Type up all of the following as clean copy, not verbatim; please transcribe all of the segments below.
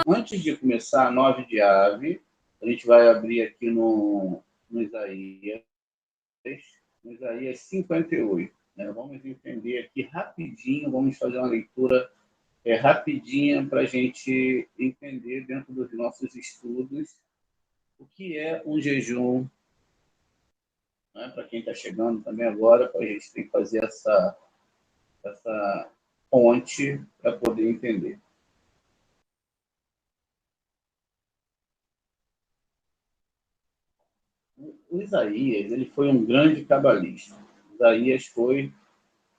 Antes de começar a 9 de Ave, a gente vai abrir aqui no Isaías 58. Né? Vamos entender aqui rapidinho, vamos fazer uma leitura rapidinha para a gente entender dentro dos nossos estudos o que é um jejum, né? Para quem está chegando também agora, para a gente tem que fazer essa ponte para poder entender. O Isaías, ele foi um grande cabalista. Isaías foi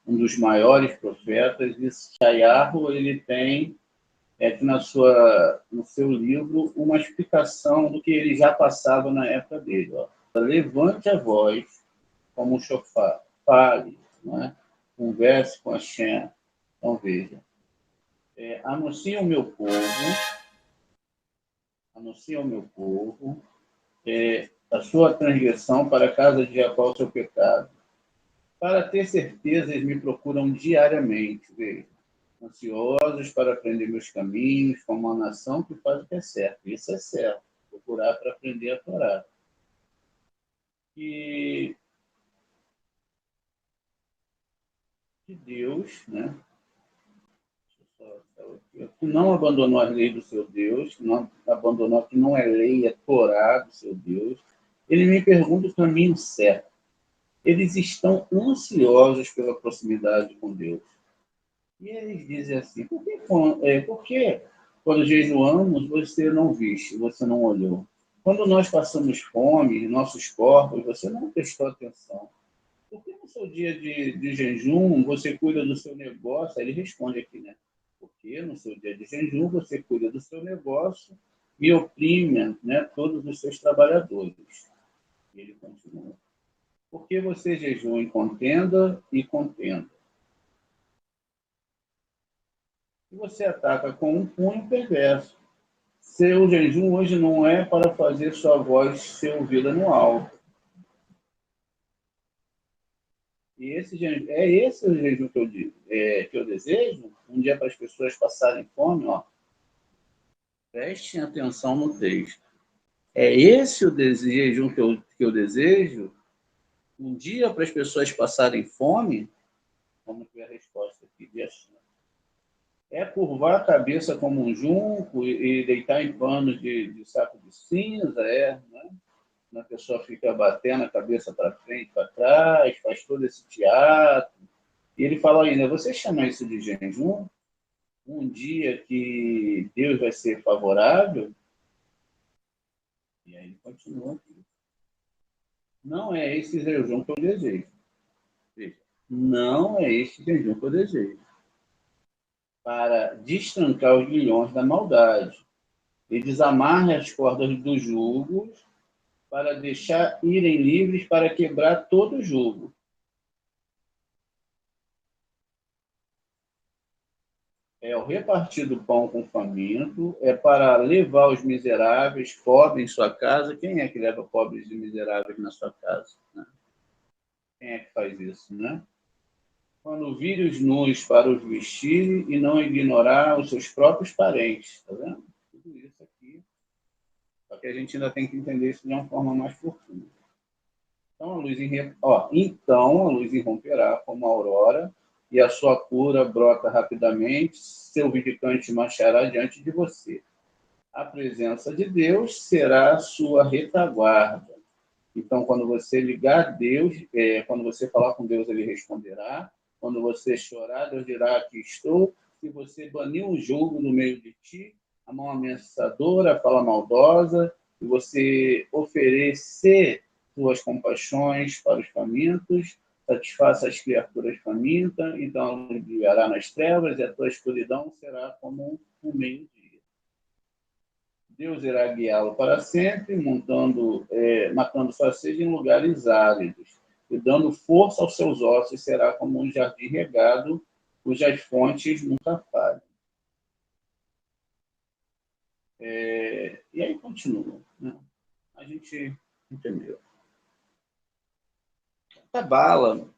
um dos maiores profetas, e Shayahu, ele tem que no seu livro uma explicação do que ele já passava na época dele. Ó. Levante a voz como um chofar, fale, né? Converse com Hashem. Então veja, anuncie ao meu povo a sua transgressão, para a casa de Jacó o seu pecado. Para ter certeza, eles me procuram diariamente, veja, ansiosos para aprender meus caminhos, como uma nação que faz o que é certo. Isso é certo, procurar para aprender a Torá. E de Deus, né? Que não abandonou as leis do seu Deus, que não abandonou, que não é lei, é Torá do seu Deus. Ele me pergunta o caminho certo. Eles estão ansiosos pela proximidade com Deus. E eles dizem assim, por que quando jejuamos você não viste, você não olhou? Quando nós passamos fome em nossos corpos, você não prestou atenção. Por que no seu dia de jejum você cuida do seu negócio? Aí ele responde aqui, né? Porque no seu dia de jejum você cuida do seu negócio e oprime, né, todos os seus trabalhadores. E ele continua. Porque você jejua em contenda e contenda. E você ataca com um punho perverso. Seu jejum hoje não é para fazer sua voz ser ouvida no alto. E esse o jejum que eu desejo, um dia para as pessoas passarem fome, ó. Prestem atenção no texto. É esse o jejum que eu desejo, um dia para as pessoas passarem fome? Vamos ver a resposta aqui de Hashem. É curvar a cabeça como um junco e deitar em panos de saco de cinza, né? A pessoa fica batendo a cabeça para frente, para trás, faz todo esse teatro. E ele fala ainda, você chama isso de jejum? Um dia que Deus vai ser favorável? E aí ele continua aqui. Não é esse jejum que eu desejo. Veja, não é esse jejum que eu desejo. Para destrancar os grilhões da maldade e desamarre as cordas dos jugos para deixar irem livres para quebrar todo o jugo. É o repartir do pão com o faminto, é para levar os miseráveis, pobres em sua casa. Quem é que leva pobres e miseráveis na sua casa? Né? Quem é que faz isso, né? Quando vire os nus para os vestir e não ignorar os seus próprios parentes. Está vendo? Tudo isso aqui. Só que a gente ainda tem que entender isso de uma forma mais profunda. Então a luz irromperá como a aurora e a sua cura brota rapidamente, seu vindicante marchará diante de você. A presença de Deus será a sua retaguarda. Então, quando você ligar a Deus, quando você falar com Deus, ele responderá. Quando você chorar, Deus dirá, aqui estou. Se você banir um jogo no meio de ti, a mão ameaçadora, a fala maldosa, e você oferecer suas compaixões para os famintos, satisfaça as criaturas famintas, então a luz brilhará nas trevas e a tua escuridão será como um meio-dia. Deus irá guiá-lo para sempre, matando sua sede em lugares áridos, e dando força aos seus ossos, será como um jardim regado, cujas fontes nunca falham. E aí continua. Né? A gente entendeu. Cabala,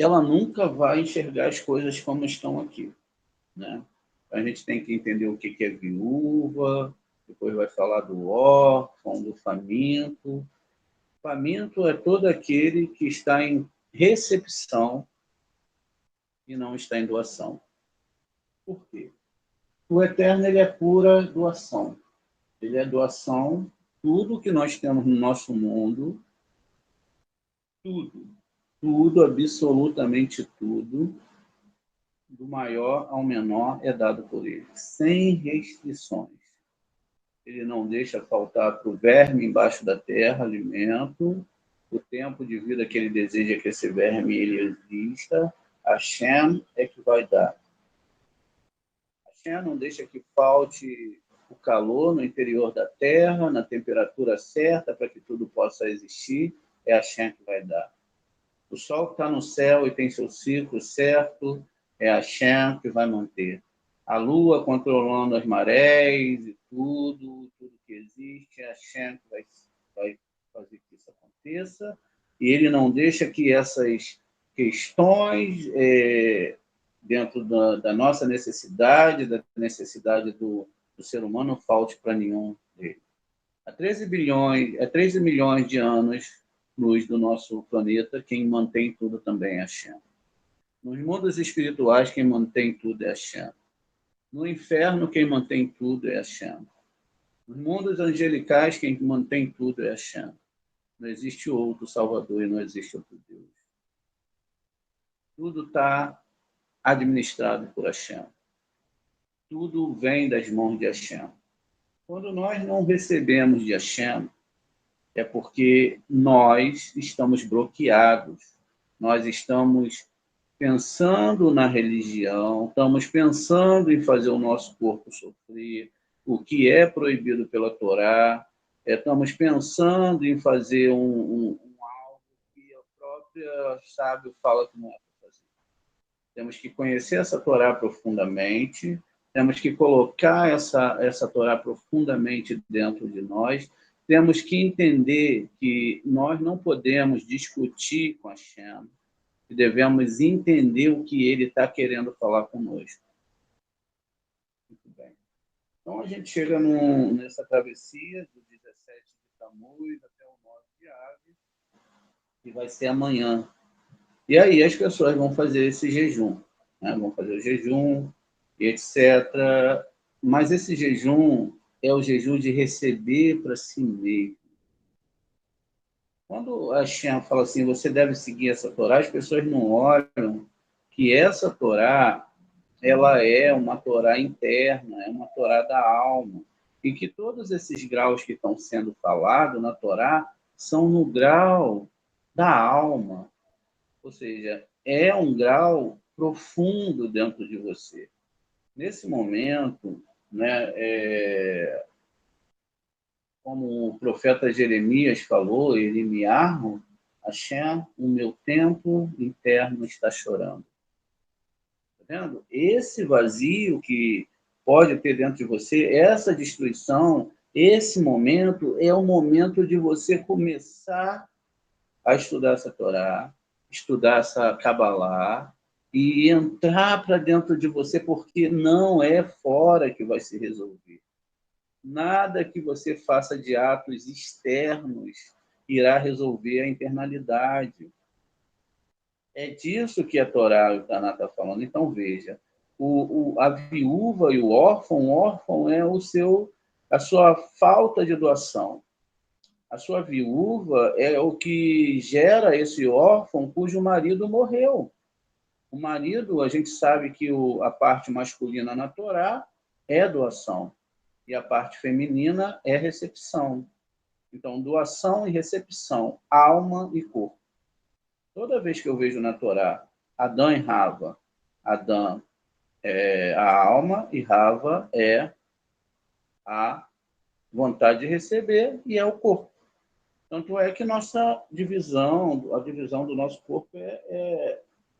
ela nunca vai enxergar as coisas como estão aqui, né? A gente tem que entender o que é viúva, depois vai falar do órfão, do faminto. Faminto é todo aquele que está em recepção e não está em doação. Por quê? O eterno, ele é pura doação. Ele é doação, tudo que nós temos no nosso mundo, tudo, absolutamente tudo, do maior ao menor, é dado por ele, sem restrições. Ele não deixa faltar para o verme embaixo da terra alimento, o tempo de vida que ele deseja que esse verme ele exista, Hashem é que vai dar. Hashem não deixa que falte o calor no interior da terra, na temperatura certa para que tudo possa existir, é Hashem que vai dar. O sol que está no céu e tem seu ciclo certo, é Hashem que vai manter. A lua controlando as marés e tudo que existe, é Hashem que vai fazer que isso aconteça. E ele não deixa que essas questões, dentro da nossa necessidade, da necessidade do ser humano, não falte para nenhum deles. Há 13 milhões de anos luz do nosso planeta, quem mantém tudo também é Hashem. Nos mundos espirituais, quem mantém tudo é Hashem. No inferno, quem mantém tudo é Hashem. Nos mundos angelicais, quem mantém tudo é Hashem. Não existe outro Salvador e não existe outro Deus. Tudo está administrado por Hashem. Tudo vem das mãos de Hashem. Quando nós não recebemos de Hashem, é porque nós estamos bloqueados, nós estamos pensando na religião, estamos pensando em fazer o nosso corpo sofrer, o que é proibido pela Torá, estamos pensando em fazer algo que a própria sábio fala que não é para fazer. Temos que conhecer essa Torá profundamente, temos que colocar essa Torá profundamente dentro de nós, temos que entender que nós não podemos discutir com Hashem, que devemos entender o que ele está querendo falar conosco. Muito bem. Então, a gente chega nessa travessia do 17 de Tammuz até o 9 de Ave, que vai ser amanhã. E aí as pessoas vão fazer esse jejum, né? Vão fazer o jejum, etc. Mas esse jejum é o jejum de receber para si mesmo. Quando a Hashem fala assim, você deve seguir essa Torá, as pessoas não olham que essa Torá, ela é uma Torá interna, é uma Torá da alma, e que todos esses graus que estão sendo falados na Torá são no grau da alma, ou seja, é um grau profundo dentro de você. Nesse momento, né, como o profeta Jeremias falou, Eremiarro, Hashem, o meu templo interno está chorando. Tá vendo? Esse vazio que pode ter dentro de você, essa destruição, esse momento é o momento de você começar a estudar essa Torá, estudar essa Kabbalah e entrar para dentro de você, porque não é fora que vai se resolver. Nada que você faça de atos externos irá resolver a internalidade. É disso que a Torá e o Taná está falando. Então, veja, a viúva e o órfão é a sua falta de doação. A sua viúva é o que gera esse órfão cujo marido morreu. O marido, a gente sabe que a parte masculina na Torá é doação. E a parte feminina é recepção. Então, doação e recepção, alma e corpo. Toda vez que eu vejo na Torá Adão e Rava, Adão é a alma e Rava é a vontade de receber e é o corpo. Tanto é que nossa divisão, a divisão do nosso corpo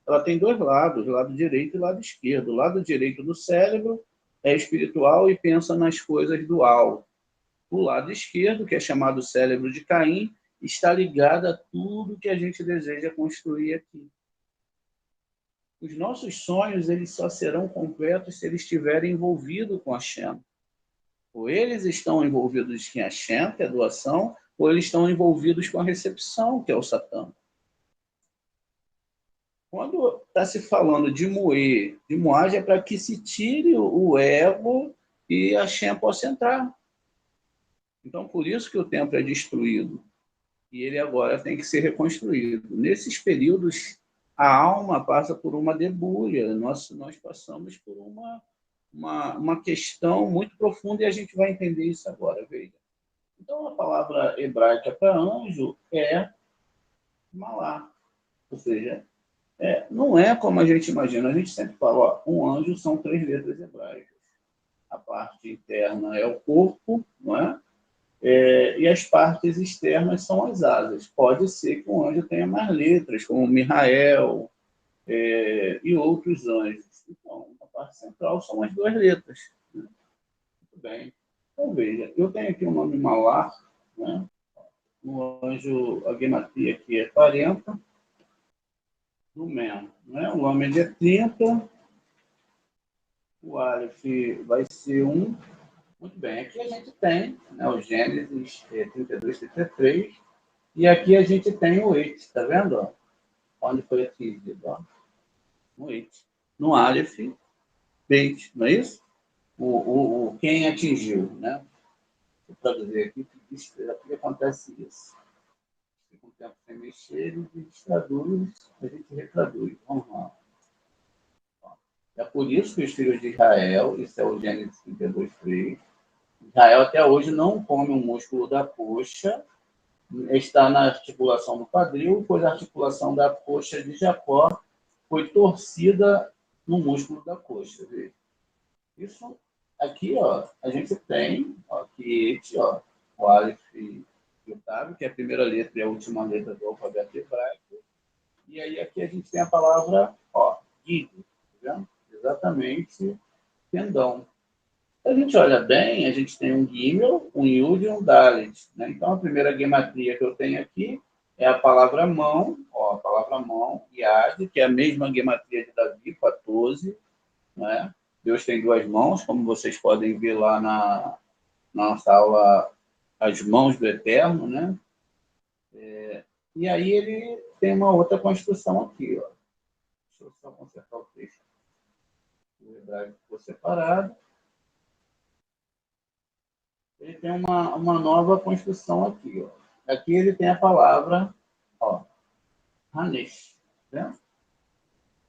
ela tem dois lados, lado direito e lado esquerdo. O lado direito do cérebro é espiritual e pensa nas coisas do alto. O lado esquerdo, que é chamado cérebro de Caim, está ligado a tudo que a gente deseja construir aqui. Os nossos sonhos, eles só serão completos se eles estiverem envolvidos com a Shem. Ou eles estão envolvidos em Hashem, que é a doação, ou eles estão envolvidos com a recepção, que é o Satã. Quando está se falando de moer, de moagem, é para que se tire o ego e a Hashem possa entrar. Então, por isso que o templo é destruído. E ele agora tem que ser reconstruído. Nesses períodos, a alma passa por uma debulha. Nós passamos por uma questão muito profunda e a gente vai entender isso agora, veja. Então, a palavra hebraica para anjo é malá, ou seja, não é como a gente imagina. A gente sempre fala, ó, um anjo são 3 letras hebraicas. A parte interna é o corpo, não é? E as partes externas são as asas. Pode ser que um anjo tenha mais letras, como Mihael e outros anjos. Então, a parte central são as 2 letras. Né? Muito bem. Então, veja, eu tenho aqui o nome Malá, né? O anjo, a gematria aqui é 40, do Men. Né? O Lamed é 30, o Aleph vai ser 1. Muito bem, aqui a gente tem, né, o Gênesis 32, 33, e aqui a gente tem o Et, está vendo? Ó? Onde foi atingido? Ó? No Et. No Aleph, Beit, não é isso? Quem atingiu, né? Vou traduzir aqui, aqui acontece isso. Com o tempo sem mexer, e traduz, a gente retraduz. Vamos lá. É por isso que os filhos de Israel, isso é o Gênesis 32, 3, Israel até hoje não come o músculo da coxa, está na articulação do quadril, pois a articulação da coxa de Jacó foi torcida no músculo da coxa. Veja. Isso aqui, ó, a gente tem, ó, que ó, o Aleph e o Tav, que é a primeira letra e a última letra do alfabeto hebraico. E aí aqui a gente tem a palavra, ó, Gid, tá vendo? Exatamente, tendão. Se a gente olha bem, a gente tem um Gimel, um Yud e um Dalet. Né? Então, a primeira gematria que eu tenho aqui é a palavra mão, ó, a palavra mão, Yad, que é a mesma gematria de Davi, 14. Né? Deus tem 2 mãos, como vocês podem ver lá na nossa aula, as mãos do Eterno. Né? E aí ele tem uma outra construção aqui. Ó. Deixa eu só consertar o texto. O hebraico ficou separado. Ele tem uma nova construção aqui. Ó. Aqui ele tem a palavra, ó, Hanesh. Né?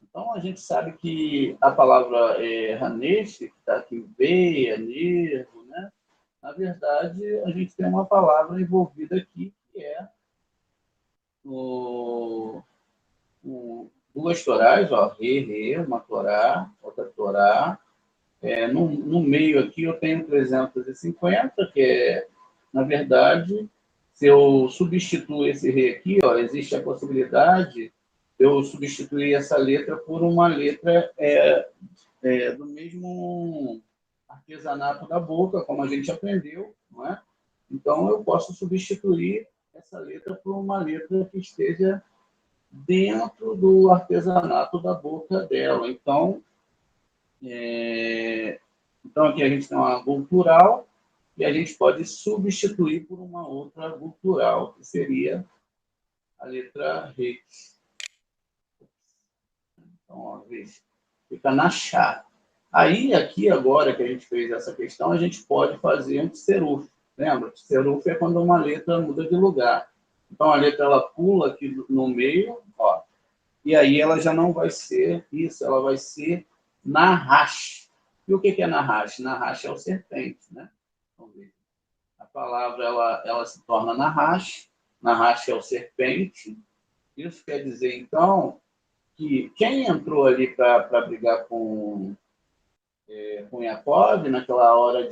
Então, a gente sabe que a palavra Hanesh, que está aqui, veia, nervo, né? Na verdade, a gente tem uma palavra envolvida aqui, que é duas torais, ó, uma torá, outra torá. No meio aqui eu tenho 350, que é, na verdade, se eu substituo esse re aqui, ó, existe a possibilidade de eu substituir essa letra por uma letra do mesmo artesanato da boca, como a gente aprendeu, não é? Então, eu posso substituir essa letra por uma letra que esteja dentro do artesanato da boca dela. Então, aqui a gente tem uma cultural e a gente pode substituir por uma outra cultural, que seria a letra R. Então, ó, veja, fica na chá. Aí, aqui agora que a gente fez essa questão, a gente pode fazer um tseruf. Lembra? Tseruf é quando uma letra muda de lugar. Então, a letra ela pula aqui no meio, ó, e aí ela já não vai ser isso, ela vai ser Nahash. E o que é Nahash? Nahash é o serpente, né? Vamos ver. A palavra ela se torna Nahash. Nahash é o serpente. Isso quer dizer, então, que quem entrou ali para brigar com Yaakov, naquela hora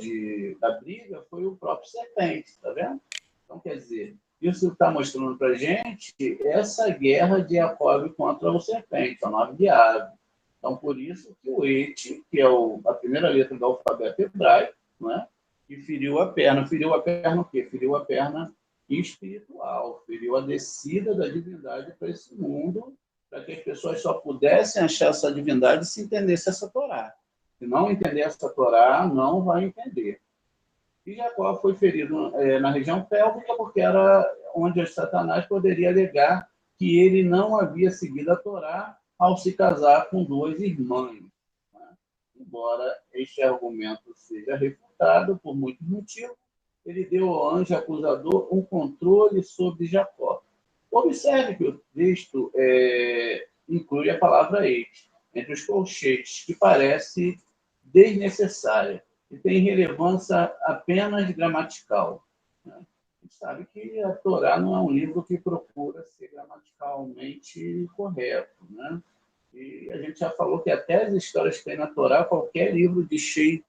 da briga, foi o próprio serpente, tá vendo? Então, quer dizer, isso está mostrando para a gente essa guerra de Yaakov contra o serpente, a 9 de Ave. Então, por isso que o Et, que é a primeira letra do alfabeto hebraico, né, que feriu a perna. Feriu a perna o quê? Feriu a perna espiritual, feriu a descida da divindade para esse mundo para que as pessoas só pudessem achar essa divindade se entendesse essa Torá. Se não entender essa Torá, não vai entender. E Jacó foi ferido na região pélvica porque era onde Satanás poderia alegar que ele não havia seguido a Torá ao se casar com duas irmãs. Né? Embora este argumento seja refutado por muitos motivos, ele deu ao anjo acusador um controle sobre Jacó. Observe que o texto inclui a palavra eite entre os colchetes, que parece desnecessária e tem relevância apenas gramatical. Né? A gente sabe que a Torá não é um livro que procura ser gramaticalmente correto. Né? E a gente já falou que até as histórias que tem na Torá, qualquer livro de cheio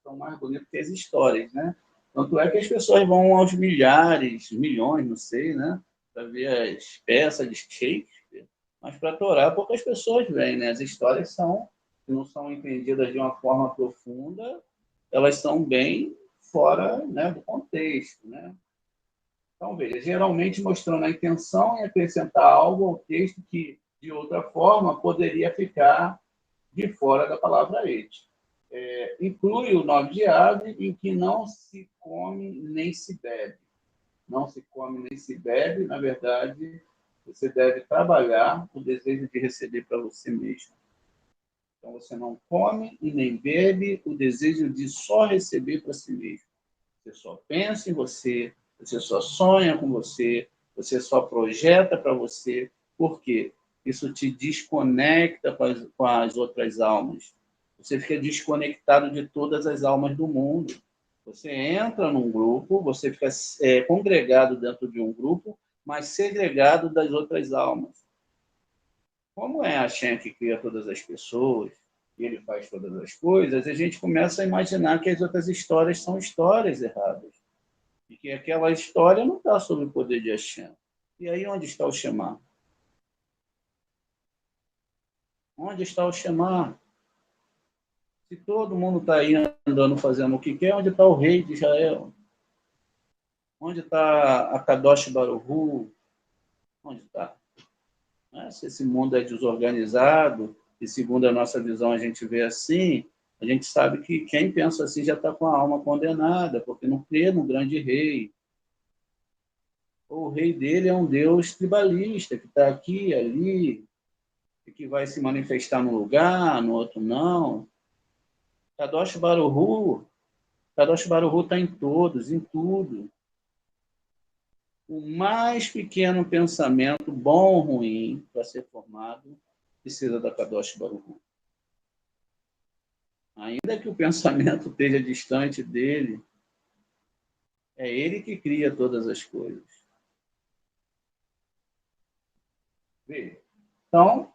são mais bonitos que as histórias. Né? Tanto é que as pessoas vão aos milhares, milhões, não sei, né? Para ver as peças de Shakespeare, mas para a Torá poucas pessoas vêm. Né? As histórias que não são entendidas de uma forma profunda, elas são bem fora, né, do contexto. Né? Então, veja, geralmente mostrando a intenção em acrescentar algo ao texto que, de outra forma, poderia ficar de fora da palavra ete. Inclui o nome de ave em que não se come nem se bebe. Não se come nem se bebe, na verdade, você deve trabalhar o desejo de receber para você mesmo. Então, você não come e nem bebe o desejo de só receber para si mesmo. Você só pensa em você, você só sonha com você, você só projeta para você. Por quê? Isso te desconecta com as outras almas. Você fica desconectado de todas as almas do mundo. Você entra num grupo, você fica congregado dentro de um grupo, mas segregado das outras almas. Como é a Hashem que cria todas as pessoas, e ele faz todas as coisas, a gente começa a imaginar que as outras histórias são histórias erradas. E que aquela história não está sob o poder de Hashem. E aí onde está o Shema? Onde está o Shema? Se todo mundo está aí andando fazendo o que quer, onde está o rei de Israel? Onde está a Kadosh Baruch Hu? Onde está? Se esse mundo é desorganizado, e segundo a nossa visão a gente vê assim, a gente sabe que quem pensa assim já está com a alma condenada, porque não crê no grande rei. O rei dele é um Deus tribalista, que está aqui, ali, e que vai se manifestar num lugar, no outro não. Kadosh Baruch Hu está em todos, em tudo. O mais pequeno pensamento, bom ou ruim, para ser formado, precisa da Kadosh Baruch Hu. Ainda que o pensamento esteja distante dele, é ele que cria todas as coisas. Veja. Então,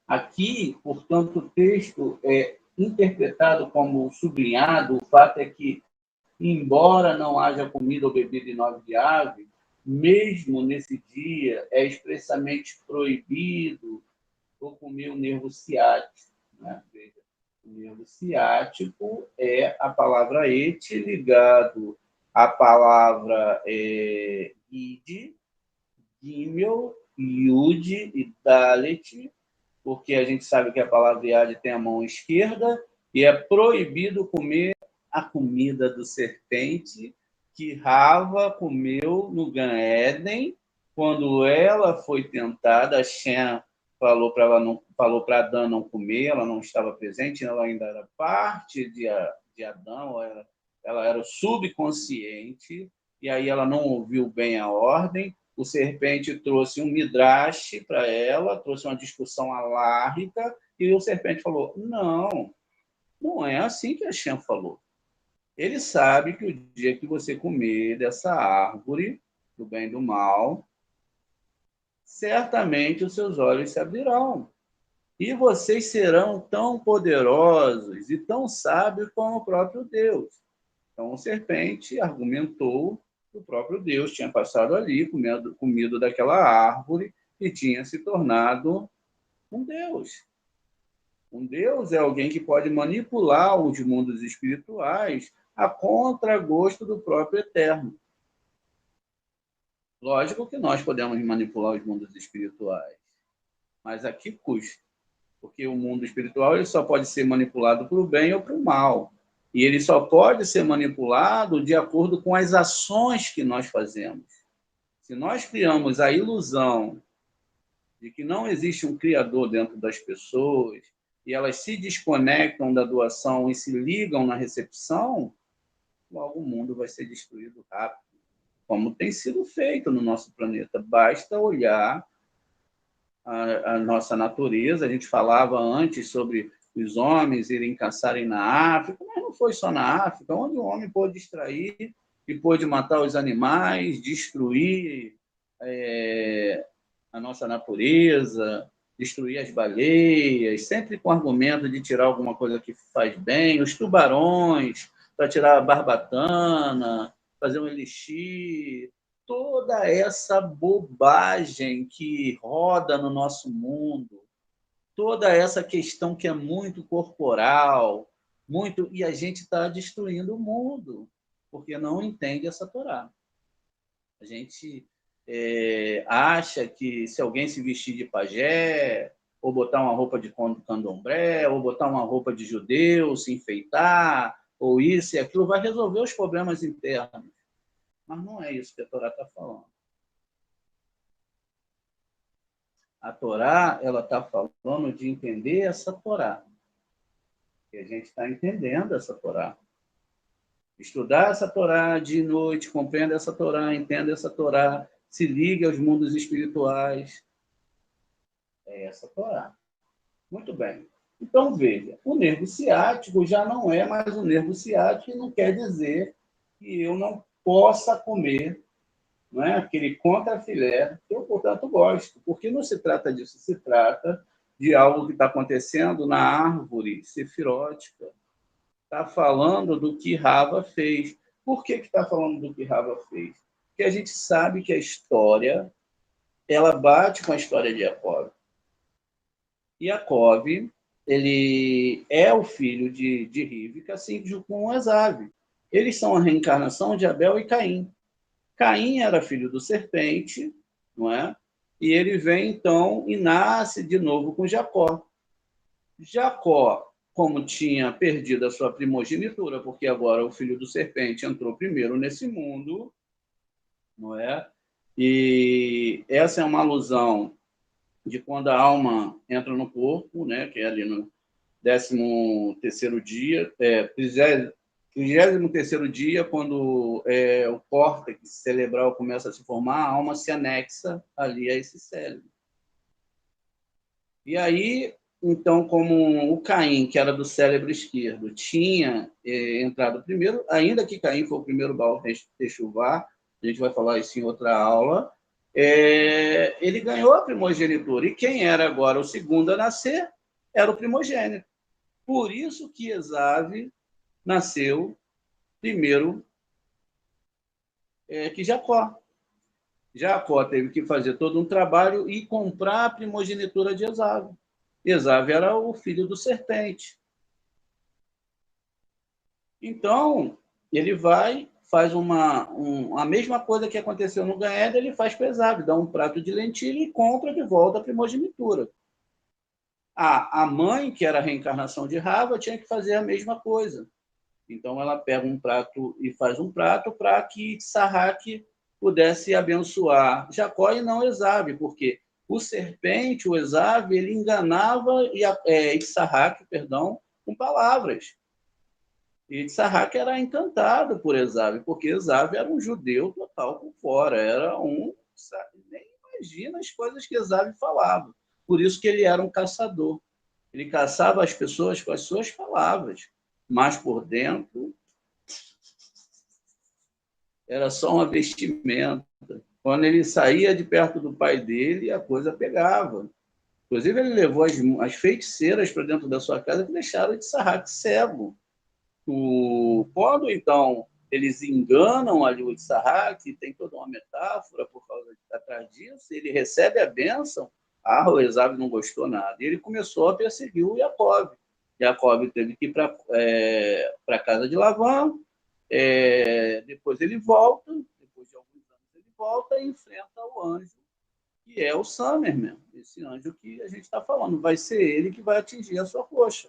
aqui, portanto, o texto é interpretado como sublinhado. O fato é que, embora não haja comida ou bebida em nome de ave, mesmo nesse dia é expressamente proibido ou comer o nervo ciático. Né? Veja, o nervo ciático é a palavra ete ligado à palavra id, gimel, yud e dalet, porque a gente sabe que a palavra yad tem a mão esquerda e é proibido comer a comida do serpente que Rava comeu no Gan Éden quando ela foi tentada. Hashem falou para Adão não comer, ela não estava presente, ela ainda era parte de Adão, ela era o subconsciente, e aí ela não ouviu bem a ordem. O serpente trouxe um midrash para ela, trouxe uma discussão alárrica, e o serpente falou, não é assim que Hashem falou. Ele sabe que o dia que você comer dessa árvore, do bem e do mal, certamente os seus olhos se abrirão. E vocês serão tão poderosos e tão sábios como o próprio Deus. Então, o serpente argumentou que o próprio Deus tinha passado ali, comido daquela árvore e tinha se tornado um Deus. Um Deus é alguém que pode manipular os mundos espirituais a contragosto do próprio Eterno. Lógico que nós podemos manipular os mundos espirituais. Mas a que custo? Porque o mundo espiritual ele só pode ser manipulado para o bem ou para o mal. E ele só pode ser manipulado de acordo com as ações que nós fazemos. Se nós criamos a ilusão de que não existe um criador dentro das pessoas e elas se desconectam da doação e se ligam na recepção, logo o mundo vai ser destruído rápido, como tem sido feito no nosso planeta. Basta olhar a nossa natureza. A gente falava antes sobre os homens irem caçarem na África, mas não foi só na África, onde o homem pôde extrair e pôde matar os animais, destruir a nossa natureza, destruir as baleias, sempre com o argumento de tirar alguma coisa que faz bem, os tubarões, para tirar a barbatana, fazer um elixir, toda essa bobagem que roda no nosso mundo, toda essa questão que é muito corporal, muito, e a gente está destruindo o mundo, porque não entende essa Torá. A gente acha que se alguém se vestir de pajé, ou botar uma roupa de candomblé, ou botar uma roupa de judeu, se enfeitar, ou isso e aquilo, vai resolver os problemas internos. Mas não é isso que a Torá está falando. A Torá ela está falando de entender essa Torá. E a gente está entendendo essa Torá. Estudar essa Torá de noite, compreenda essa Torá, entenda essa Torá, se ligue aos mundos espirituais. É essa Torá. Muito bem. Então, veja, o nervo ciático já não é mais o nervo ciático e não quer dizer que eu não possa comer, não é? Aquele contrafilé que eu, portanto, gosto. Porque não se trata disso, se trata de algo que está acontecendo na árvore sefirótica. Está falando do que Rava fez. Por que está falando do que Rava fez? Porque a gente sabe que a história ela bate com a história de Jacob. Jacob, ele é o filho de Rivka, assim com Esav. Eles são a reencarnação de Abel e Caim. Caim era filho do serpente, não é? E ele vem, então, e nasce de novo com Jacó. Jacó, como tinha perdido a sua primogenitura, porque agora o filho do serpente entrou primeiro nesse mundo, não é? E essa é uma alusão de quando a alma entra no corpo, né? Que é ali no 13º dia, 33º dia, quando o córtex cerebral começa a se formar, a alma se anexa ali a esse cérebro. E aí, então, como o Caim, que era do cérebro esquerdo, tinha entrado primeiro, ainda que Caim foi o primeiro Baal Techuvá, a gente vai falar isso em outra aula, ele ganhou a primogenitura. E quem era agora o segundo a nascer era o primogênito. Por isso que Esav nasceu primeiro que Jacó. Jacó teve que fazer todo um trabalho e comprar a primogenitura de Esav. Esav era o filho do serpente. Então, ele vai, faz a mesma coisa que aconteceu no Ganeda, ele faz para Esav, dá um prato de lentilha e compra de volta a primogenitura. A mãe, que era a reencarnação de Rava, tinha que fazer a mesma coisa. Então, ela pega um prato e faz um prato para que Sarraque pudesse abençoar Jacó e não Esav, porque o serpente, o Esav, ele enganava Sarraque, com palavras. E Sarraque era encantado por Esav, porque Esav era um judeu total por fora, era nem imagina as coisas que Esav falava. Por isso que ele era um caçador. Ele caçava as pessoas com as suas palavras, mas por dentro era só uma vestimenta. Quando ele saía de perto do pai dele, a coisa pegava. Inclusive, ele levou as feiticeiras para dentro da sua casa que deixaram de Sarraque cego. Quando, então, eles enganam ali o Sarraque, tem toda uma metáfora por causa atrás disso, ele recebe a bênção, o Esav não gostou nada. E ele começou a perseguir o Jacob. Jacob teve que ir para a casa de Labão, depois ele volta, depois de alguns anos ele volta e enfrenta o anjo que é o Samer mesmo, esse anjo que a gente está falando. Vai ser ele que vai atingir a sua coxa.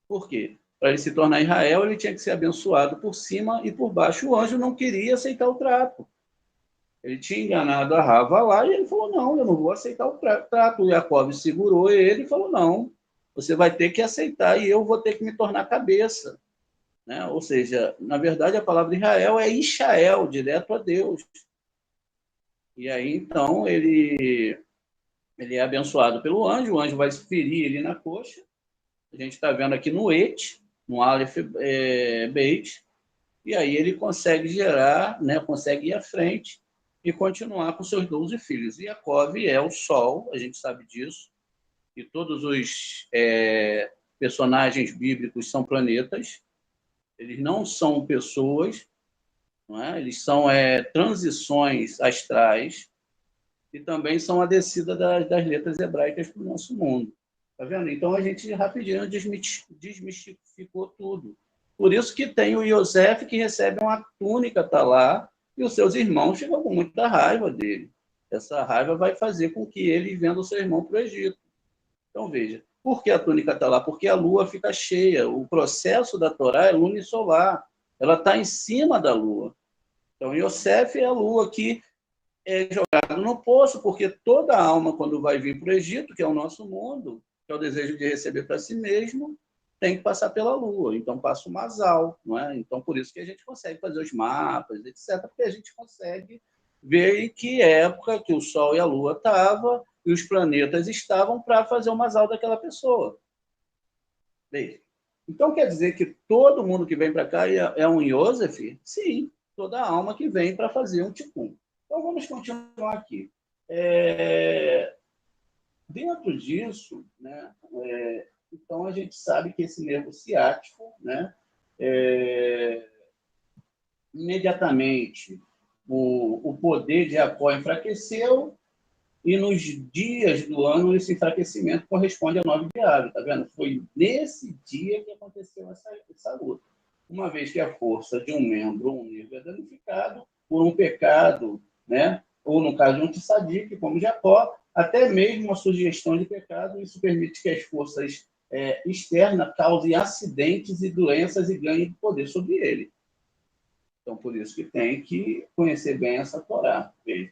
Por quê? Para ele se tornar Israel, ele tinha que ser abençoado por cima e por baixo. O anjo não queria aceitar o trato. Ele tinha enganado a Rava lá e ele falou, não, eu não vou aceitar o trato. O Jacob segurou ele e falou, não, você vai ter que aceitar e eu vou ter que me tornar cabeça. Né? Ou seja, na verdade, a palavra Israel é Ishael, direto a Deus. E aí, então, ele é abençoado pelo anjo, o anjo vai ferir ele na coxa. A gente está vendo aqui no Et, no Aleph Beit, e aí ele consegue gerar, né, consegue ir à frente e continuar com seus 12 filhos. E Jacob é o Sol, a gente sabe disso, e todos os personagens bíblicos são planetas, eles não são pessoas, não é? Eles são transições astrais, e também são a descida das letras hebraicas para o nosso mundo. Tá vendo? Então a gente rapidinho desmistificou tudo. Por isso que tem o Yosef que recebe uma túnica, tá lá, e os seus irmãos ficam com muita raiva dele. Essa raiva vai fazer com que ele venda o seu irmão para o Egito. Então veja, por que a túnica está lá? Porque a lua fica cheia. O processo da Torá é lunisolar. Ela está em cima da lua. Então Yosef é a lua que é jogado no poço, porque toda alma, quando vai vir para o Egito, que é o nosso mundo, que é o desejo de receber para si mesmo, tem que passar pela Lua. Então, passa o Masal. Não é? Então, por isso que a gente consegue fazer os mapas, etc., porque a gente consegue ver em que época que o Sol e a Lua estavam e os planetas estavam para fazer o Masal daquela pessoa. Bem, então, quer dizer que todo mundo que vem para cá é um Yosef? Sim, toda alma que vem para fazer um Tikkun. Então, vamos continuar aqui. Dentro disso, né, então a gente sabe que esse nervo ciático, né, imediatamente o poder de Jacó enfraqueceu e nos dias do ano esse enfraquecimento corresponde a 9 de Ab, tá vendo? Foi nesse dia que aconteceu essa luta. Uma vez que a força de um membro ou um nervo é danificado por um pecado, né? Ou no caso de um tzadik, como Jacó, até mesmo uma sugestão de pecado, isso permite que as forças externas causem acidentes e doenças e ganhem poder sobre ele. Então, por isso que tem que conhecer bem essa Torá. Veja.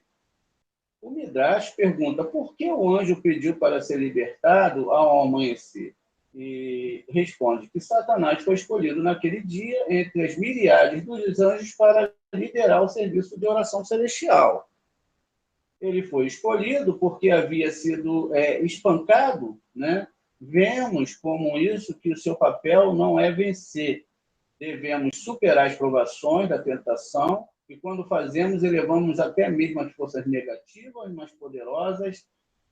O Midrash pergunta por que o anjo pediu para ser libertado ao amanhecer? E responde que Satanás foi escolhido naquele dia entre as miríades dos anjos para liderar o serviço de oração celestial. Ele foi escolhido porque havia sido espancado, né? Vemos como isso que o seu papel não é vencer. Devemos superar as provações da tentação e, quando fazemos, elevamos até mesmo as forças negativas, mais poderosas,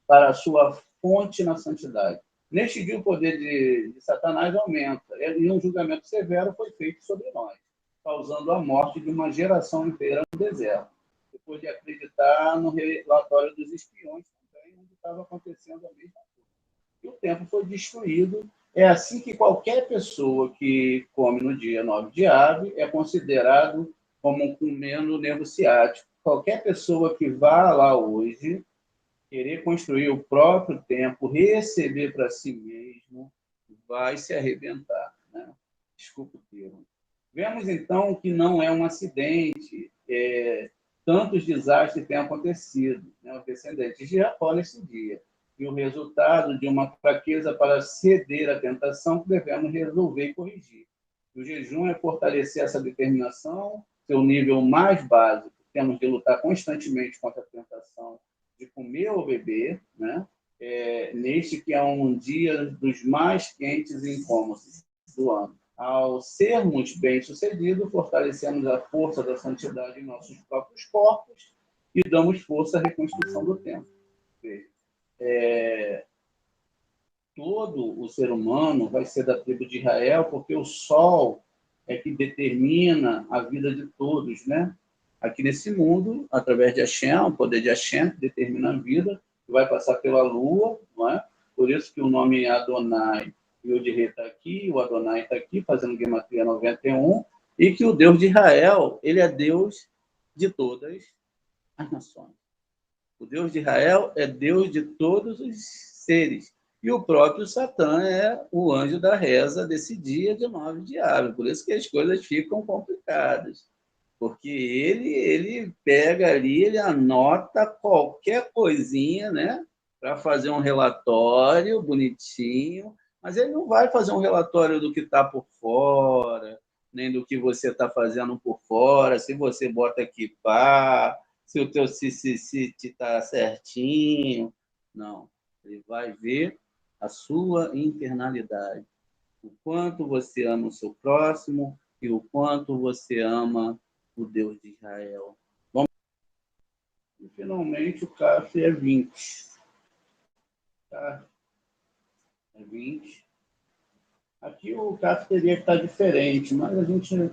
para a sua fonte na santidade. Neste dia, o poder de Satanás aumenta e um julgamento severo foi feito sobre nós, causando a morte de uma geração inteira no deserto, depois de acreditar no relatório dos espiões também, onde estava acontecendo a mesma coisa. E o templo foi destruído. É assim que qualquer pessoa que come no dia 9 de Ab é considerado como comendo nervo ciático. Qualquer pessoa que vá lá hoje querer construir o próprio templo, receber para si mesmo, vai se arrebentar. Né? Desculpa o termo. Vemos, então, que não é um acidente. Tantos desastres têm acontecido. Né? Os descendentes de Jacó nesse dia. E o resultado de uma fraqueza para ceder à tentação que devemos resolver e corrigir. O jejum é fortalecer essa determinação, seu nível mais básico. Temos de lutar constantemente contra a tentação de comer ou beber, né? Neste que é um dia dos mais quentes e incômodos do ano. Ao sermos bem-sucedidos, fortalecemos a força da santidade em nossos próprios corpos e damos força à reconstrução do templo. Todo o ser humano vai ser da tribo de Israel, porque o sol é que determina a vida de todos, né? Aqui nesse mundo, através de Hashem, o poder de Hashem que determina a vida, que vai passar pela lua, não é? Por isso que o nome Adonai e o de Rei está aqui, o Adonai está aqui, fazendo Gematria 91, e que o Deus de Israel, ele é Deus de todas as nações. O Deus de Israel é Deus de todos os seres. E o próprio Satã é o anjo da reza desse dia de 9 de Ávido. Por isso que as coisas ficam complicadas. Porque ele pega ali, ele anota qualquer coisinha, né? Para fazer um relatório bonitinho, mas ele não vai fazer um relatório do que está por fora, nem do que você está fazendo por fora, se você bota aqui pá, se o teu se está certinho. Não, ele vai ver a sua internalidade, o quanto você ama o seu próximo e o quanto você ama o Deus de Israel. Bom, e finalmente o CAF é 20. Tá? É 20. Aqui o CAF teria que estar diferente, mas a gente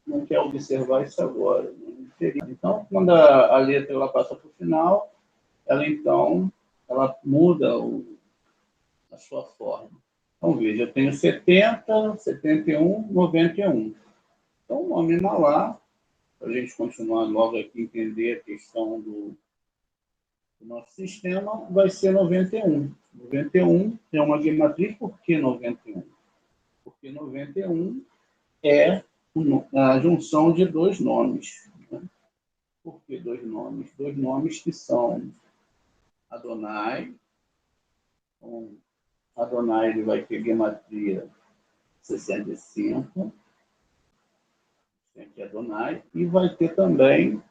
não quer observar isso agora. Então, quando a letra ela passa para o final, ela muda a sua forma. Então, veja, eu tenho 70, 71, 91. Então, o nome Malá, para a gente continuar logo aqui, entender a questão do nosso sistema, vai ser 91. 91 é uma gematria. Por que 91? Porque 91 é a junção de dois nomes. Né? Por que dois nomes? Dois nomes que são Adonai. Então, Adonai ele vai ter gematria 65. Tem aqui Adonai. E vai ter também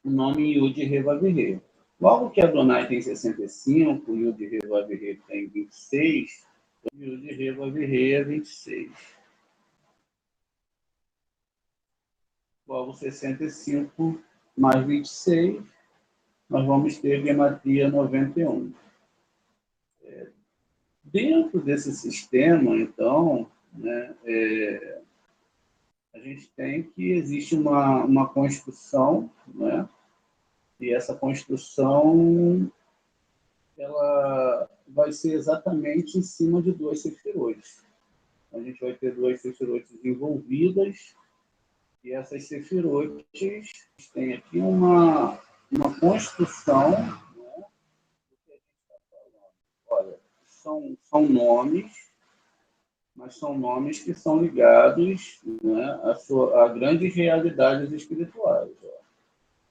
o nome Yud-Re-Vav-Re. Logo que Adonai tem 65, Yud-Re-Vav-Re tem 26, Yud-Re-Vav-Re é 26. Logo 65 mais 26, nós vamos ter gematria 91. Dentro desse sistema, então, né, a gente tem que existe uma construção, né, e essa construção ela vai ser exatamente em cima de duas sefirotes. A gente vai ter duas sefirotes envolvidas, e essas sefirotes têm aqui uma construção, né, do que a gente está falando. Olha, são nomes, mas são nomes que são ligados, né, a grandes realidades espirituais. Ó.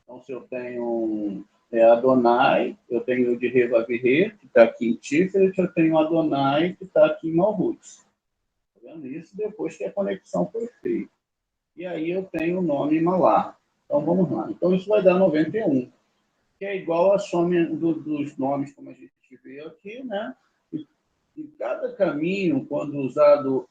Então, se eu tenho Adonai, eu tenho o de Re-Vav-Re, que está aqui em Tiferet, eu tenho Adonai, que está aqui em Malhut. Tá vendo isso? Depois que a conexão foi feita. E aí eu tenho o nome Malá. Então, vamos lá. Então, isso vai dar 91, que é igual a soma dos nomes, como a gente vê aqui, né? E cada caminho, quando usado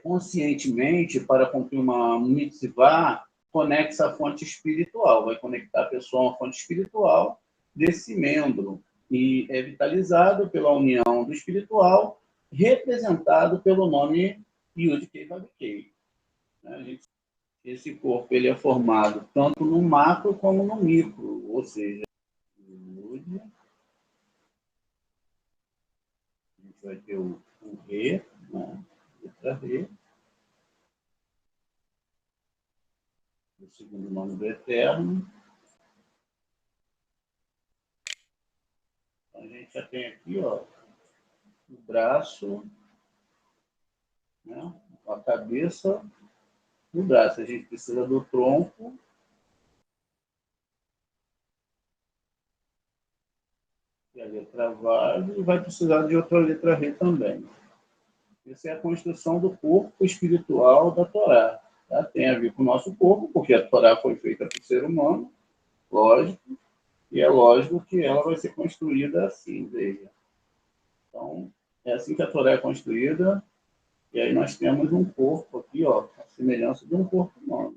conscientemente para cumprir uma mitzvah, conecta a fonte espiritual, vai conectar a pessoa a uma fonte espiritual desse membro e é vitalizado pela união do espiritual, representado pelo nome Yud-Kei Vav-Kei. Esse corpo ele é formado tanto no macro como no micro, ou seja, Yud, a gente vai ter o Re, né? Letra Re, o segundo nome do Eterno. A gente já tem aqui, ó, o braço, né? A cabeça, o braço. A gente precisa do tronco, que é a letra Vav, e vai precisar de outra letra Re também. Essa é a construção do corpo espiritual da Torá. Tá? Tem a ver com o nosso corpo, porque a Torá foi feita para o ser humano, lógico, e é lógico que ela vai ser construída assim, veja. Então, é assim que a Torá é construída, e aí nós temos um corpo aqui, ó, a semelhança de um corpo humano.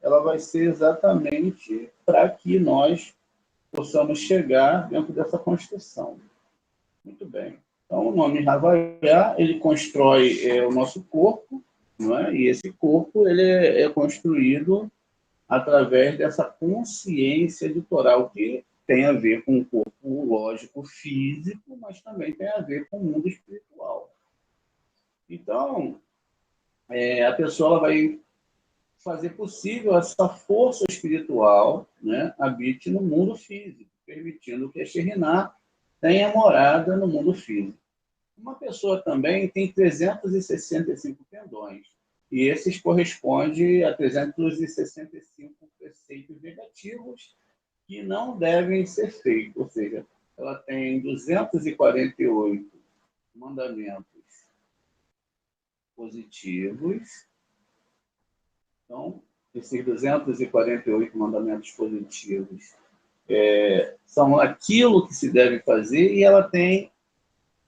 Ela vai ser exatamente para que nós possamos chegar dentro dessa construção. Muito bem. Então, o nome Havaiá, ele constrói o nosso corpo, não é? E esse corpo ele é construído através dessa consciência litoral que tem a ver com o corpo lógico físico, mas também tem a ver com o mundo espiritual. Então, a pessoa ela vai fazer possível essa força espiritual, né, habite no mundo físico, permitindo que a Shekhinah tenha morada no mundo físico. Uma pessoa também tem 365 tendões, e esses correspondem a 365 preceitos negativos que não devem ser feitos, ou seja, ela tem 248 mandamentos positivos. Então, esses 248 mandamentos positivos são aquilo que se deve fazer, e ela tem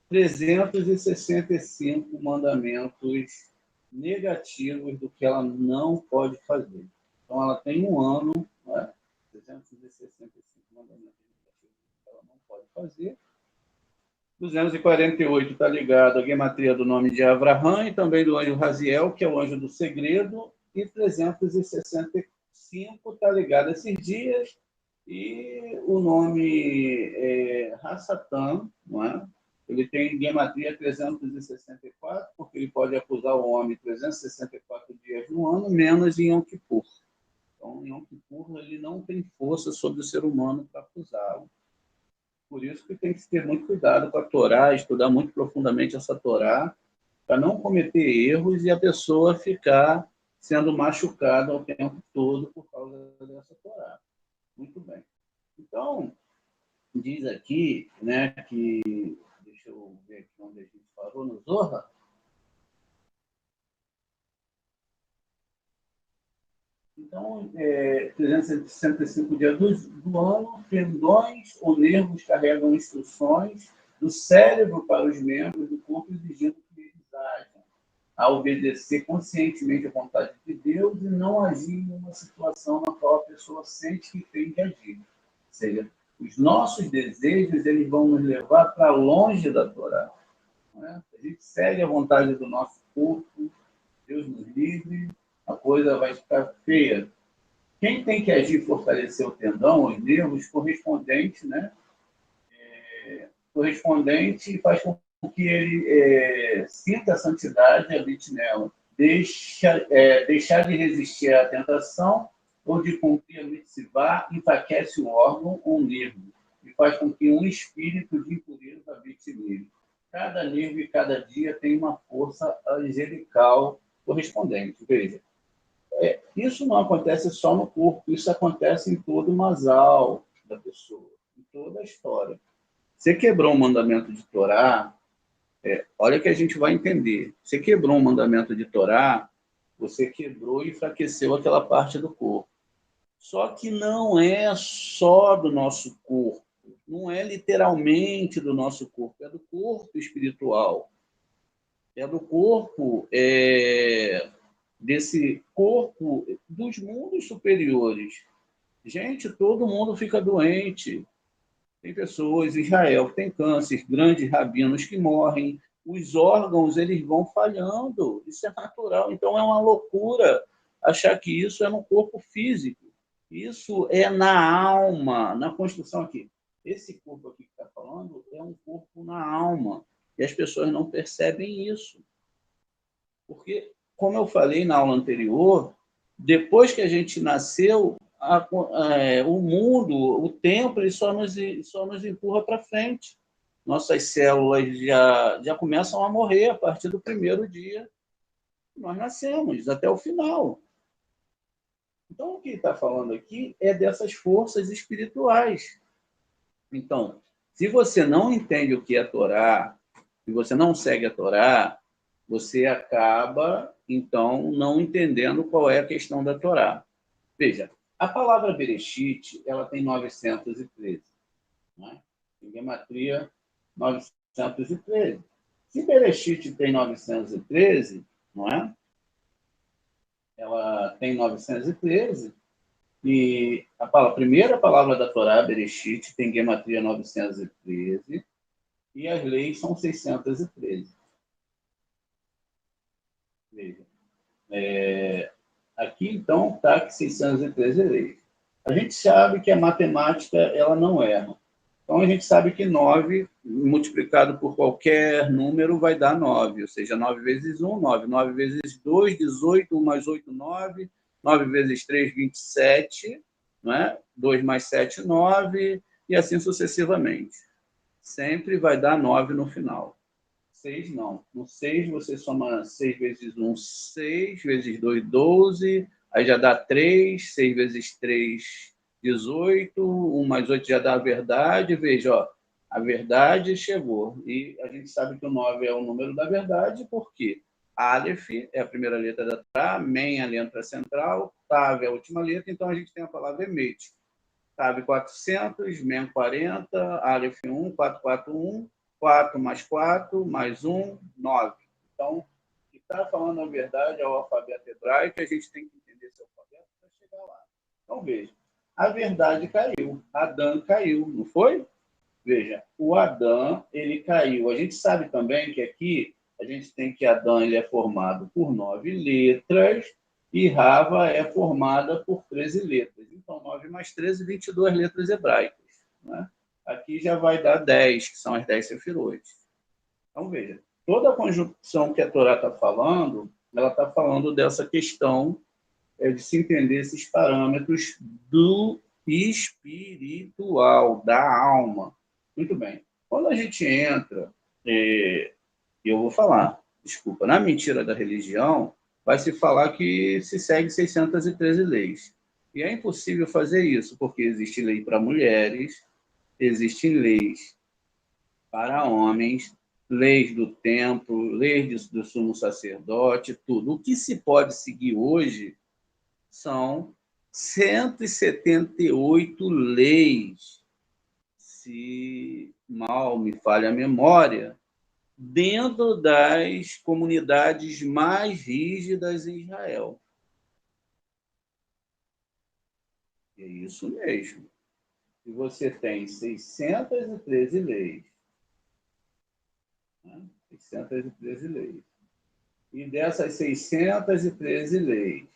365 mandamentos negativos do que ela não pode fazer. Então, ela tem um ano, né, 365 mandamentos negativos que ela não pode fazer. 248 está ligado à gematria do nome de Avraham e também do anjo Raziel, que é o anjo do segredo, e 365 está ligado a esses dias, e o nome Hassatan, não é? Ele tem gematria 364, porque ele pode acusar o homem 364 dias no ano, menos em Yom Kippur. Então, em Yom Kippur, ele não tem força sobre o ser humano para acusá-lo. Por isso que tem que ter muito cuidado com a Torá, estudar muito profundamente essa Torá, para não cometer erros e a pessoa ficar sendo machucada o tempo todo por causa dessa Torá. Muito bem. Então, diz aqui, né, que... Deixa eu ver aqui onde a gente parou, no Zohar. Então, 365 dias do ano, tendões ou nervos carregam instruções do cérebro para os membros do corpo, exigindo que eles ajam a obedecer conscientemente à vontade de Deus e não agir em uma situação na qual a pessoa sente que tem que agir. Ou seja, os nossos desejos, eles vão nos levar para longe da Torá. Né? A gente segue a vontade do nosso corpo, Deus nos livre, a coisa vai ficar feia. Quem tem que agir e fortalecer o tendão, os nervos, correspondente, né? Correspondente faz com que ele sinta a santidade e habite nela. Deixar de resistir à tentação ou de cumprir a mitzvah enfraquece o órgão ou o nervo e faz com que um espírito de impureza habite nele. Cada nervo e cada dia tem uma força angelical correspondente. Veja, isso não acontece só no corpo, isso acontece em todo o masal da pessoa, em toda a história. Você quebrou um mandamento de Torá, olha que a gente vai entender. Você quebrou um mandamento de Torá, você quebrou e enfraqueceu aquela parte do corpo. Só que não é só do nosso corpo, não é literalmente do nosso corpo, é do corpo espiritual. É do corpo, desse corpo dos mundos superiores. Gente, todo mundo fica doente. Tem pessoas, Israel, que tem câncer, grandes rabinos que morrem, os órgãos eles vão falhando, isso é natural. Então é uma loucura achar que isso é no corpo físico. Isso é na alma, na construção aqui. Esse corpo aqui que está falando é um corpo na alma, e as pessoas não percebem isso. Porque, como eu falei na aula anterior, depois que a gente nasceu, o mundo, o tempo, ele só nos empurra para frente. Nossas células já começam a morrer a partir do primeiro dia que nós nascemos, até o final. Então, o que está falando aqui é dessas forças espirituais. Então, se você não entende o que é a Torá, se você não segue a Torá, você acaba, então, não entendendo qual é a questão da Torá. Veja, a palavra Bereshit, ela tem 913. Né? Em gematria, 913. Se Bereshit tem 913, não é? Ela tem 913, e a primeira palavra da Torá, Bereshit, tem gematria 913, e as leis são 613. Veja. Aqui, então, está que 613 leis. A gente sabe que a matemática ela não erra. Então, a gente sabe que 9 multiplicado por qualquer número vai dar 9, ou seja, 9 vezes 1, 9. 9 vezes 2, 18, 1 mais 8, 9. 9 vezes 3, 27, não é? 2 mais 7, 9, e assim sucessivamente. Sempre vai dar 9 no final. 6 não. No 6 você soma 6 vezes 1, 6, vezes 2, 12, aí já dá 3, 6 vezes 3, 18, 1 mais 8 já dá a verdade, veja, ó, a verdade chegou. E a gente sabe que o 9 é o número da verdade, porque Aleph é a primeira letra da Torá, Mem é a letra central, Tav é a última letra, então a gente tem a palavra Emet. Tav 400, Mem 40, Aleph 1, 441, 4 mais 4, mais 1, 9. Então, o que está falando a verdade é o alfabeto hebraico, a gente tem que entender esse alfabeto para chegar lá. Então, veja, a verdade caiu, Adão caiu, não foi? Veja, o Adão, ele caiu. A gente sabe também que aqui a gente tem que Adão ele é formado por 9 letras e Rava é formada por 13 letras. Então, 9 mais 13, 22 letras hebraicas. Né? Aqui já vai dar 10, que são as 10 sefirot. Então, veja, toda a conjunção que a Torá está falando, ela está falando dessa questão de se entender esses parâmetros do espiritual, da alma. Muito bem. Quando a gente entra, eu vou falar, desculpa, na mentira da religião, vai se falar que se segue 613 leis. E é impossível fazer isso, porque existe lei para mulheres, existem leis para homens, leis do templo, leis do sumo sacerdote, tudo. O que se pode seguir hoje são 178 leis, se mal me falha a memória, dentro das comunidades mais rígidas em Israel. É isso mesmo. E você tem 613 leis. Né? 613 leis. E dessas 613 leis,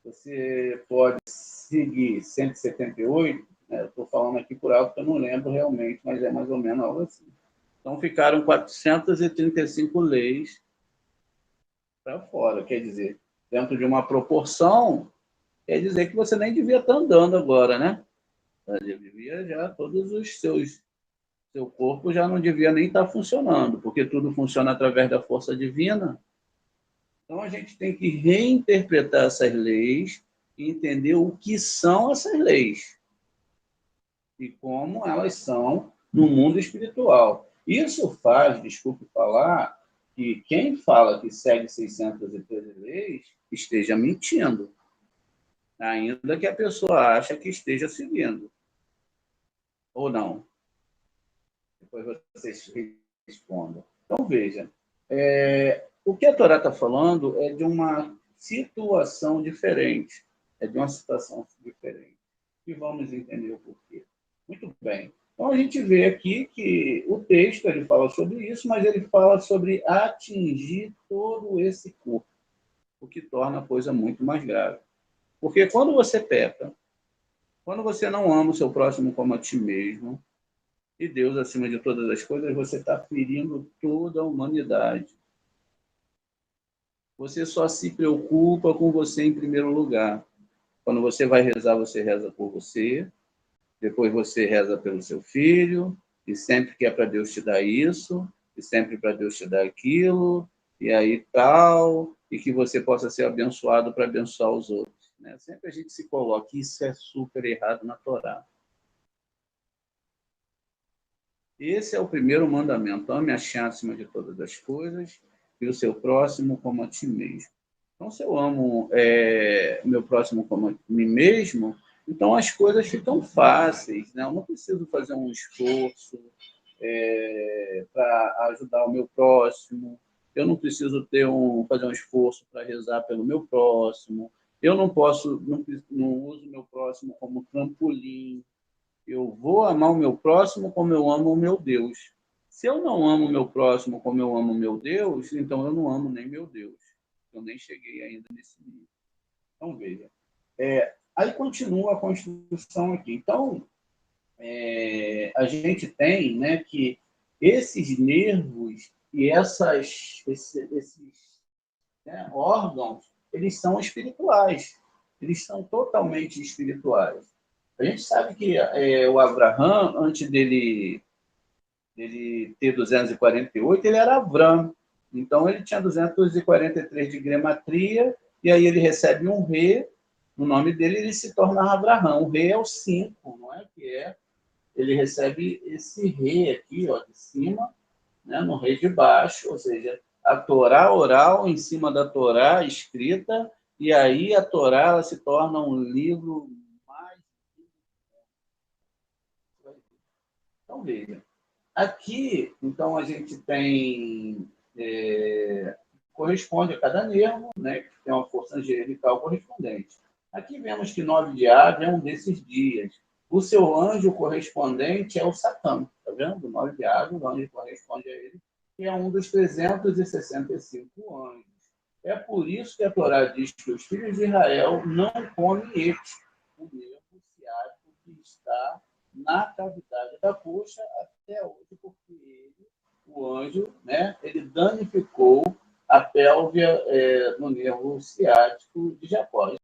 você pode seguir 178, né? Estou falando aqui por algo que eu não lembro realmente, mas é mais ou menos algo assim. Então, ficaram 435 leis para fora. Quer dizer, dentro de uma proporção, quer dizer que você nem devia estar andando agora, né? Você devia já, todos os seu corpo já não devia nem estar funcionando, porque tudo funciona através da força divina. Então, a gente tem que reinterpretar essas leis e entender o que são essas leis e como elas são no mundo espiritual. Isso faz, desculpe falar, que quem fala que segue 613 leis esteja mentindo, ainda que a pessoa ache que esteja seguindo. Ou não. Depois vocês respondam. Então, veja, o que a Torá está falando é de uma situação diferente, é de uma situação diferente. E vamos entender o porquê. Muito bem. Então, a gente vê aqui que o texto ele fala sobre isso, mas ele fala sobre atingir todo esse corpo, o que torna a coisa muito mais grave. Porque quando você peca, quando você não ama o seu próximo como a ti mesmo, e Deus acima de todas as coisas, você está ferindo toda a humanidade. Você só se preocupa com você em primeiro lugar. Quando você vai rezar, você reza por você, depois você reza pelo seu filho, e sempre que é para Deus te dar isso, e sempre para Deus te dar aquilo, e aí tal, e que você possa ser abençoado para abençoar os outros. Né? Sempre a gente se coloca, isso é super errado na Torá. Esse é o primeiro mandamento, ame a Hashem acima de todas as coisas, e o seu próximo como a ti mesmo. Então, se eu amo meu próximo como a mim mesmo, então as coisas ficam fáceis, né? Eu não preciso fazer um esforço para ajudar o meu próximo, eu não preciso fazer um esforço para rezar pelo meu próximo, eu não posso, não uso o meu próximo como trampolim, eu vou amar o meu próximo como eu amo o meu Deus. Se eu não amo o meu próximo como eu amo o meu Deus, então eu não amo nem meu Deus. Eu nem cheguei ainda nesse nível. Então, veja. Aí continua a construção aqui. Então, a gente tem, né, que esses nervos e esses né, órgãos, eles são espirituais. eles são totalmente espirituais. A gente sabe que o Abraham, antes dele ter 248, ele era Avram. Então, ele tinha 243 de gematria, e aí ele recebe um rei, no nome dele ele se torna Abraham. O rei é o 5, não é? Ele recebe esse rei aqui, ó, de cima, né, no rei de baixo, ou seja, a Torá oral em cima da Torá escrita, e aí a Torá ela se torna um livro mais... Então, veja, aqui, então, a gente tem... corresponde a cada nervo, né, que tem uma força angelical correspondente. Aqui vemos que 9 de Av é um desses dias. O seu anjo correspondente é o Satã, está vendo? 9 de Av, o anjo corresponde a ele, que é um dos 365 anjos. É por isso que a Torá diz que os filhos de Israel não comem este, o nervo ciático que está na cavidade da coxa até hoje, porque ele, o anjo, né, ele danificou a pélvia no nervo ciático de Jacó.